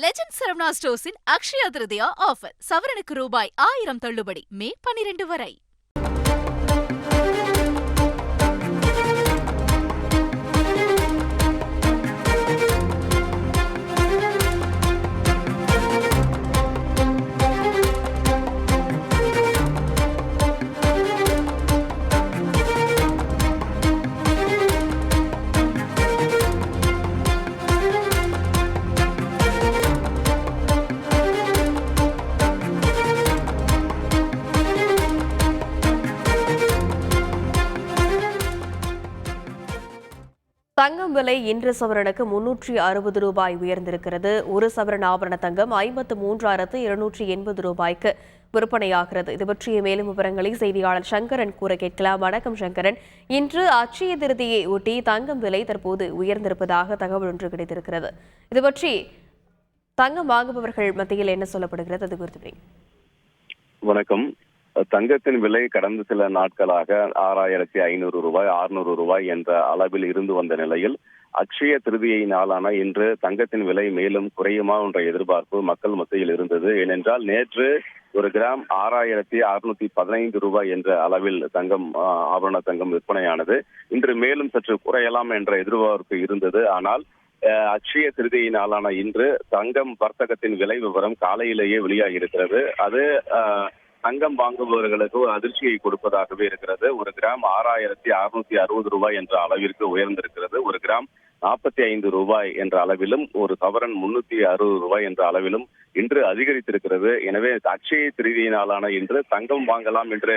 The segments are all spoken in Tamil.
லெஜண்ட் சரவணா ஸ்டோர்ஸின் அக்ஷயா திருதியா ஆஃபர் சவரனுக்கு ரூபாய் 1000 தள்ளுபடி மே 12 வரை. தங்கம் விலை இன்று சவரனுக்கு 360 ரூபாய் உயர்ந்திருக்கிறது. ஒரு சவரன் ஆபரண தங்கம் 53,280 ரூபாய்க்கு விற்பனையாகிறது. இது பற்றிய மேலும் விவரங்களை செய்தியாளர் சங்கரன் கூற கேட்கலாம். வணக்கம் சங்கரன். இன்று அட்சய திருதியை ஒட்டி தங்கம் விலை தற்போது உயர்ந்திருப்பதாக தகவல் ஒன்று கிடைத்திருக்கிறது. இது பற்றி தங்கம் வாங்குபவர்கள் மத்தியில் என்ன சொல்லப்படுகிறது, அது குறித்து? வணக்கம். தங்கத்தின் விலை கடந்த சில நாட்களாக 6,500 ரூபாய் 600 ரூபாய் என்ற அளவில் இருந்து வந்த நிலையில் அக்ஷய திருதியை நாளான இன்று தங்கத்தின் விலை மேலும் குறையுமா என்ற எதிர்பார்ப்பு மக்கள் மத்தியில் இருந்தது. ஏனென்றால் நேற்று ஒரு கிராம் 6,615 ரூபாய் என்ற அளவில் தங்கம் ஆபரண தங்கம் விற்பனையானது. இன்று மேலும் சற்று குறையலாம் என்ற எதிர்பார்ப்பு இருந்தது. ஆனால் அக்ஷய திருதியை நாளான இன்று தங்கம் வர்த்தகத்தின் விலை விவரம் காலையிலேயே வெளியாகி இருக்கிறது. அது தங்கம் வாங்குபவர்களுக்கு ஒரு அதிர்ச்சியை கொடுப்பதாகவே இருக்கிறது. ஒரு கிராம் 6,660 ரூபாய் என்ற அளவிற்கு உயர்ந்திருக்கிறது. ஒரு கிராம் 45 ரூபாய் என்ற அளவிலும் ஒரு சவரன் 360 ரூபாய் என்ற அளவிலும் இன்று அதிகரித்திருக்கிறது. எனவே அக்ஷய திருதியை நாளான இன்று தங்கம் வாங்கலாம் என்று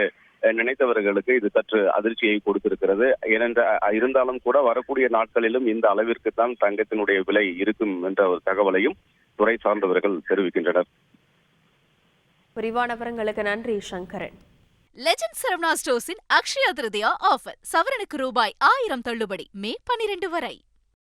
நினைத்தவர்களுக்கு இது சற்று அதிர்ச்சியை கொடுத்திருக்கிறது. இருந்தாலும் கூட வரக்கூடிய நாட்களிலும் இந்த அளவிற்கு தான் தங்கத்தினுடைய விலை இருக்கும் என்ற ஒரு தகவலையும் துறை சார்ந்தவர்கள் தெரிவிக்கின்றனர். விரிவான விவரங்களுக்கு நன்றி சங்கரன். லெஜண்ட் சரவணா ஸ்டோர்ஸின் அக்ஷயா திருதியா ஆஃபர் சவரனுக்கு ரூபாய் 1000 தள்ளுபடி மே 12 வரை.